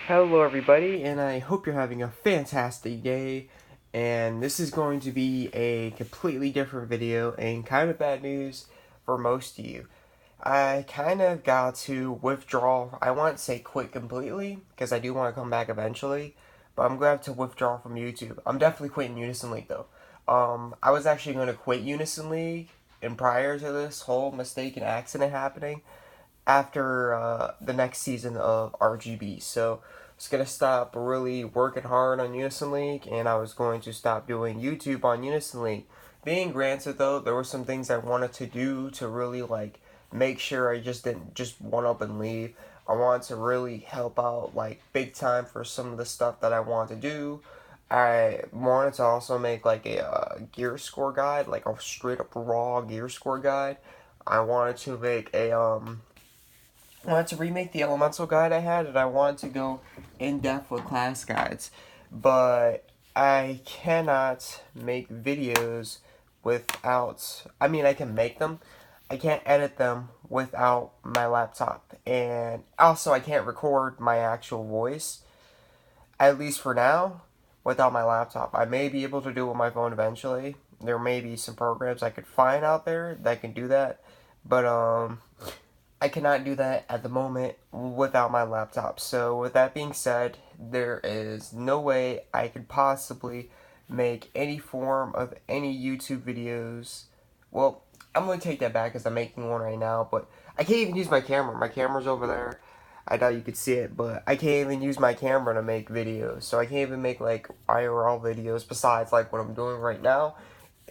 Hello, everybody, and I hope you're having a fantastic day. And this is going to be a completely different video and kind of bad news for most of you. I kind of got to withdraw. I won't say quit completely because I do want to come back eventually, but I'm going to have to withdraw from YouTube. I'm definitely quitting Unison League though. I was actually going to quit Unison League, and prior to this whole mistake and accident happening, after the next season of RGB. So I was going to stop really working hard on Unison League, and I was going to stop doing YouTube on Unison League. Being granted, though, there were some things I wanted to do to really make sure I just didn't just one up and leave. I wanted to really help out big time for some of the stuff that I wanted to do. I wanted to also make a gear score guide, like a straight up raw gear score guide. I wanted to make I wanted to remake the elemental guide I had, and I wanted to go in depth with class guides, but I cannot make videos without. I mean, I can make them. I can't edit them without my laptop, and also I can't record my actual voice, at least for now, without my laptop. I may be able to do it with my phone eventually. There may be some programs I could find out there that can do that, but I cannot do that at the moment without my laptop. So with that being said, there is no way I could possibly make any form of any YouTube videos. Well, I'm going to take that back because I'm making one right now, but I can't even use my camera. My camera's over there. I doubt you could see it, but I can't even use my camera to make videos. So I can't even make IRL videos besides what I'm doing right now,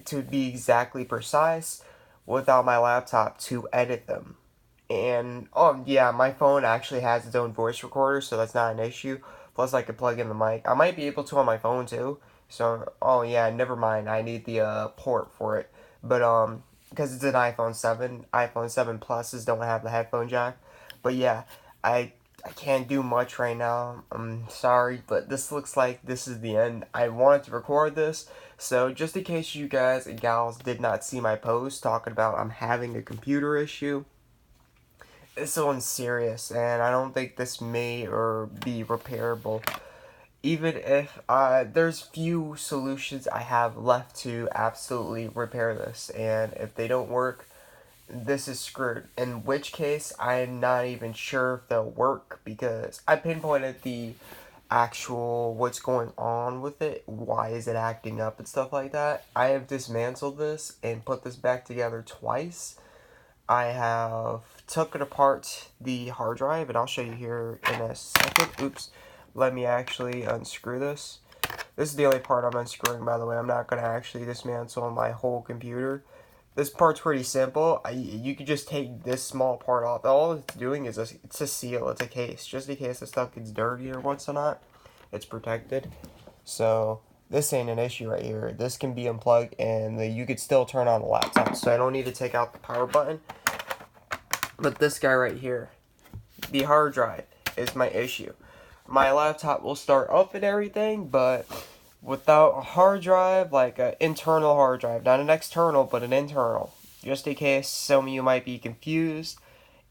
to be exactly precise, without my laptop to edit them. And yeah, my phone actually has its own voice recorder, so that's not an issue. Plus, I could plug in the mic. I might be able to on my phone too. So, oh yeah, never mind. I need the port for it. But because it's an iPhone 7 Pluses don't have the headphone jack. But yeah, I I can't do much right now. I'm sorry, but this looks like this is the end. I wanted to record this, so just in case you guys and gals did not see my post talking about I'm having a computer issue, this one's serious, and I don't think this may or be repairable. Even if there's few solutions I have left to absolutely repair this, and if they don't work, this is screwed. In which case, I'm not even sure if they'll work because I pinpointed the actual what's going on with it, why is it acting up and stuff like that. I have dismantled this and put this back together twice. I have took it apart the hard drive, and I'll show you here in a second. Oops, let me actually unscrew this. This is the only part I'm unscrewing, by the way. I'm not going to actually dismantle my whole computer. This part's pretty simple. You could just take this small part off. All it's doing is it's a seal. It's a case. Just in case the stuff gets dirty or what's not, it's protected. So this ain't an issue right here. This can be unplugged, and you could still turn on the laptop. So I don't need to take out the power button. But this guy right here, the hard drive, is my issue. My laptop will start up and everything, but without a hard drive, like an internal hard drive, not an external, but an internal, just in case some of you might be confused,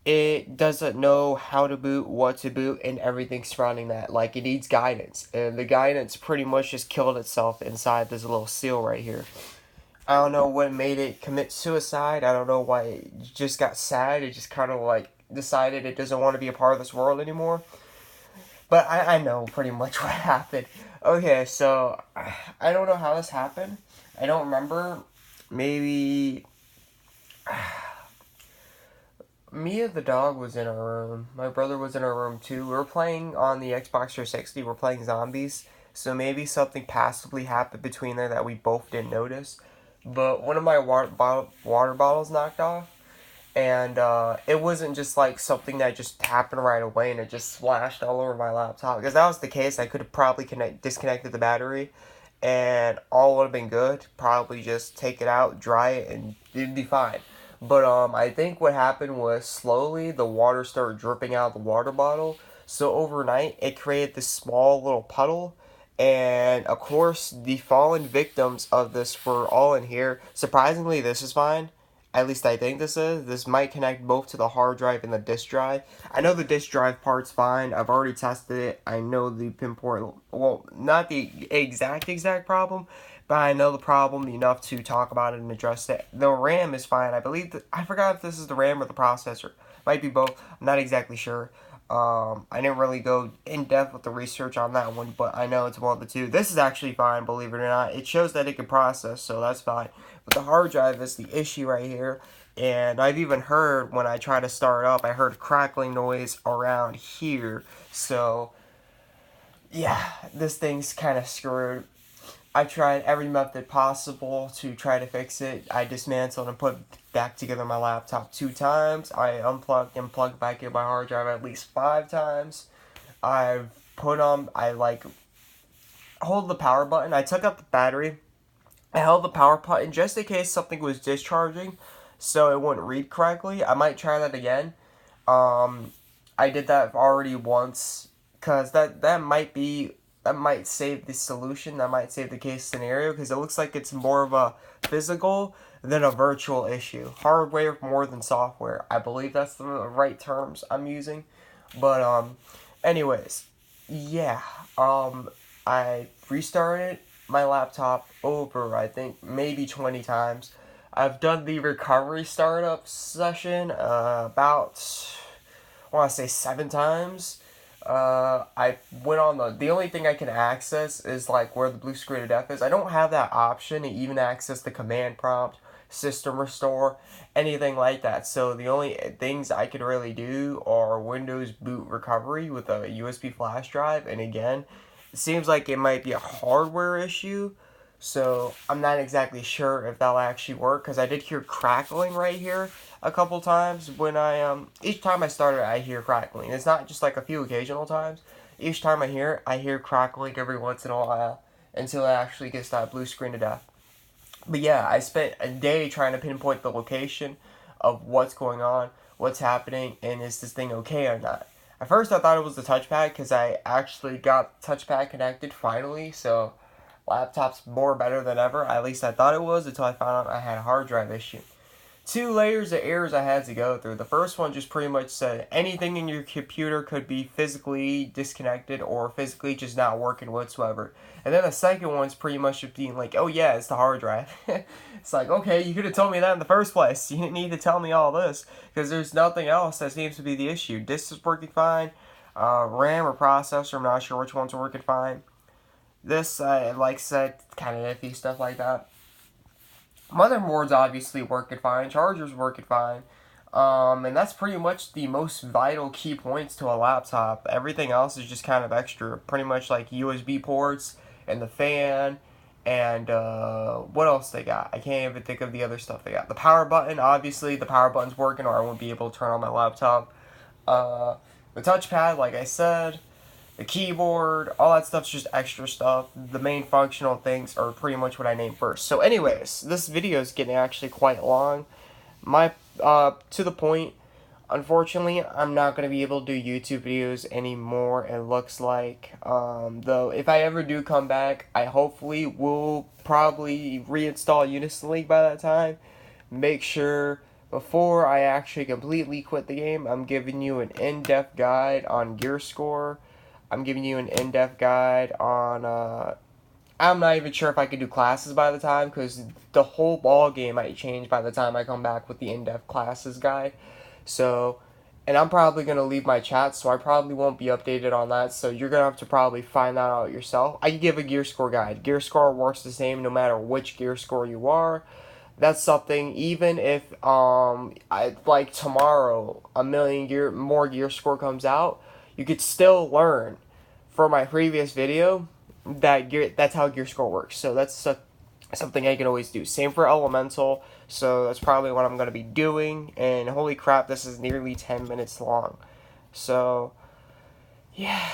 it doesn't know how to boot, what to boot, and everything surrounding that. Like, it needs guidance, and the guidance pretty much just killed itself inside this little seal right here. I don't know what made it commit suicide. I don't know why it just got sad. It just kind of decided it doesn't want to be a part of this world anymore. But I know pretty much what happened. Okay, so I don't know how this happened. I don't remember. Maybe Mia the dog was in our room. My brother was in our room too. We were playing on the Xbox 360. We're playing zombies. So maybe something passively happened between there that we both didn't notice. But one of my water bottles knocked off, and it wasn't just something that just happened right away and it just splashed all over my laptop. Because that was the case, I could have probably disconnected the battery, and all would have been good. Probably just take it out, dry it, and it'd be fine. But I think what happened was slowly the water started dripping out of the water bottle. So overnight, it created this small little puddle. And of course, the fallen victims of this were all in here. Surprisingly, this is fine. At least I think this is. This might connect both to the hard drive and the disk drive. I know the disk drive part's fine. I've already tested it. I know the pinpoint, well, not the exact problem, but I know the problem enough to talk about it and address it. The RAM is fine. I believe that, I forgot if this is the RAM or the processor. Might be both. I'm not exactly sure. I didn't really go in depth with the research on that one, but I know it's one of the two. This is actually fine, believe it or not. It shows that it can process, so that's fine. But the hard drive is the issue right here. And I've even heard when I try to start up, I heard crackling noise around here. So, yeah, this thing's kind of screwed. I tried every method possible to try to fix it. I dismantled and put back together my laptop 2 times. I unplugged and plugged back in my hard drive at least 5 times. I've put on, I like hold the power button. I took out the battery. I held the power button just in case something was discharging so it wouldn't read correctly. I might try that again. I did that already once because that might save the solution. That might save the case scenario because it looks like it's more of a physical than a virtual issue. Hardware more than software. I believe that's the right terms I'm using. But anyways, yeah. I restarted my laptop over, I think, maybe 20 times. I've done the recovery startup session about, I want to say 7 times. I went on the only thing I can access is like where the blue screen of death is. I don't have that option to even access the command prompt, system restore, anything like that. So the only things I could really do are Windows boot recovery with a USB flash drive. And again, it seems like it might be a hardware issue. So I'm not exactly sure if that'll actually work because I did hear crackling right here a couple times when each time I start it, I hear crackling. It's not just like a few occasional times. Each time I hear crackling every once in a while until it actually gets that blue screen of death. But yeah, I spent a day trying to pinpoint the location of what's going on, what's happening, and is this thing okay or not. At first I thought it was the touchpad because I actually got the touchpad connected finally, so laptop's more better than ever. At least I thought it was until I found out I had a hard drive issue. 2 layers of errors I had to go through. The first one just pretty much said anything in your computer could be physically disconnected or physically just not working whatsoever. And then the second one's pretty much just being like, oh yeah, it's the hard drive. It's like, okay, you could have told me that in the first place. You didn't need to tell me all this because there's nothing else that seems to be the issue. Disk is working fine. RAM or processor, I'm not sure which ones are working fine. This, like I said, kind of iffy, stuff like that. Motherboard's obviously working fine. Charger's working fine. And that's pretty much the most vital key points to a laptop. Everything else is just kind of extra. Pretty much like USB ports and the fan and what else they got? I can't even think of the other stuff they got. The power button, obviously the power button's working or I won't be able to turn on my laptop. The touchpad, like I said. The keyboard, all that stuff's just extra stuff. The main functional things are pretty much what I named first. So anyways, this video is getting actually quite long. To the point, unfortunately, I'm not going to be able to do YouTube videos anymore, it looks like. Though, if I ever do come back, I hopefully will probably reinstall Unison League by that time. Make sure, before I actually completely quit the game, I'm giving you an in-depth guide on gear score. I'm giving you an in-depth guide on, I'm not even sure if I could do classes by the time, because the whole ball game might change by the time I come back with the in-depth classes guide. So, and I'm probably going to leave my chat, so I probably won't be updated on that, so you're going to have to probably find that out yourself. I can give a gear score guide. Gear score works the same no matter which gear score you are. That's something, even if, like tomorrow, more gear score comes out, you could still learn from my previous video that's how gear score works. So that's something I can always do. Same for elemental. So that's probably what I'm going to be doing. And holy crap, this is nearly 10 minutes long. So yeah,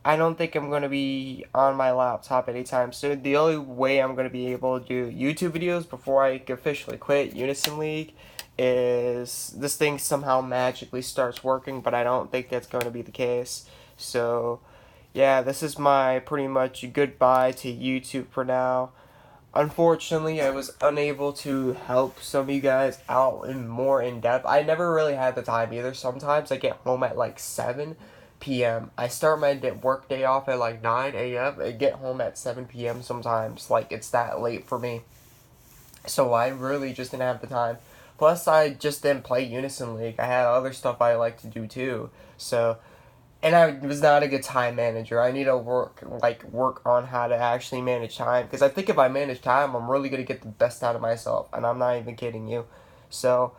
I don't think I'm going to be on my laptop anytime soon. The only way I'm going to be able to do YouTube videos before I officially quit Unison League is this thing somehow magically starts working, but I don't think that's going to be the case. So yeah, this is my pretty much goodbye to YouTube for now. Unfortunately, I was unable to help some of you guys out in more in depth. I never really had the time either. Sometimes I get home at like 7 p.m. I start my work day off at like 9 a.m. and get home at 7 p.m. sometimes. Like, it's that late for me. So I really just didn't have the time. Plus, I just didn't play Unison League. I had other stuff I like to do too. So, and I was not a good time manager. I need to work on how to actually manage time, because I think if I manage time, I'm really gonna get the best out of myself, and I'm not even kidding you. So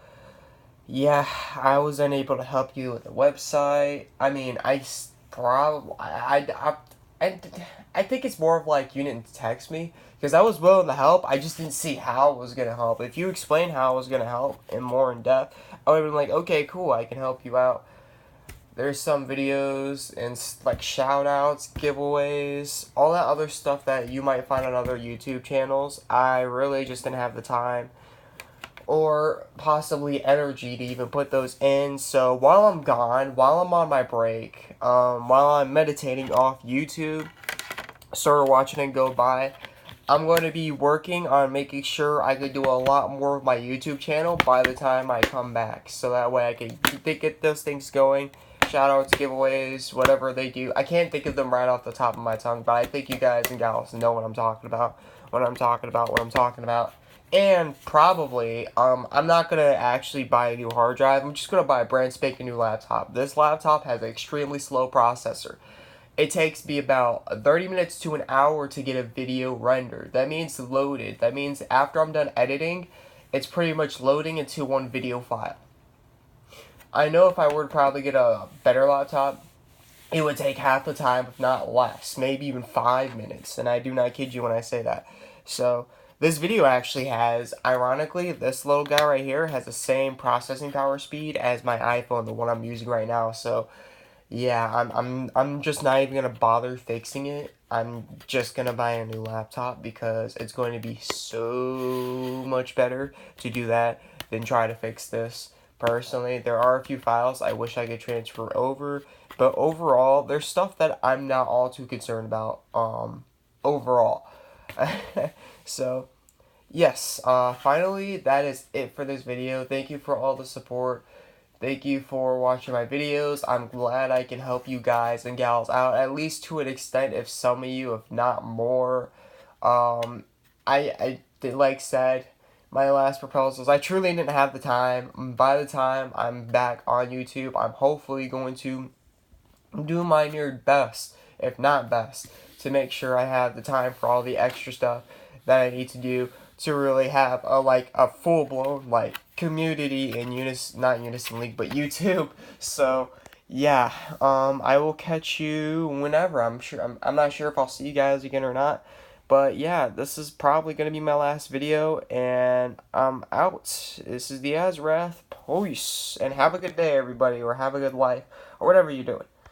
yeah, I was unable to help you with the website. I mean, probably I think it's more of like you didn't text me, because I was willing to help. I just didn't see how it was gonna help. If you explained how it was gonna help in more in depth, I would have been like, okay, cool, I can help you out. There's some videos and like shout outs, giveaways, all that other stuff that you might find on other YouTube channels. I really just didn't have the time or possibly energy to even put those in. So while I'm gone, while I'm on my break, while I'm meditating off YouTube, sort of watching it go by, I'm going to be working on making sure I can do a lot more of my YouTube channel by the time I come back. So that way I can get those things going. Shoutouts, giveaways, whatever they do. I can't think of them right off the top of my tongue, but I think you guys and gals know what I'm talking about. And probably, I'm not going to actually buy a new hard drive. I'm just going to buy a brand spanking new laptop. This laptop has an extremely slow processor. It takes me about 30 minutes to an hour to get a video rendered. That means loaded. That means after I'm done editing, it's pretty much loading into one video file. I know if I were to probably get a better laptop, it would take half the time, if not less, maybe even 5 minutes. And I do not kid you when I say that. So this video actually has, ironically, this little guy right here has the same processing power speed as my iPhone, the one I'm using right now. So yeah, I'm just not even gonna bother fixing it. I'm just gonna buy a new laptop, because it's going to be so much better to do that than try to fix this. Personally, there are a few files I wish I could transfer over, but overall, there's stuff that I'm not all too concerned about, overall. So, yes, finally, that is it for this video. Thank you for all the support. Thank you for watching my videos. I'm glad I can help you guys and gals out, at least to an extent, if some of you, if not more. I did, like said, my last proposals, I truly didn't have the time. By the time I'm back on YouTube, I'm hopefully going to do my near best, if not best, to make sure I have the time for all the extra stuff that I need to do to really have a full-blown community in not Unison League, but YouTube. So yeah, I will catch you whenever. I'm not sure if I'll see you guys again or not, but yeah, this is probably gonna be my last video, and I'm out. This is the Azrath. Peace, and have a good day, everybody, or have a good life, or whatever you're doing.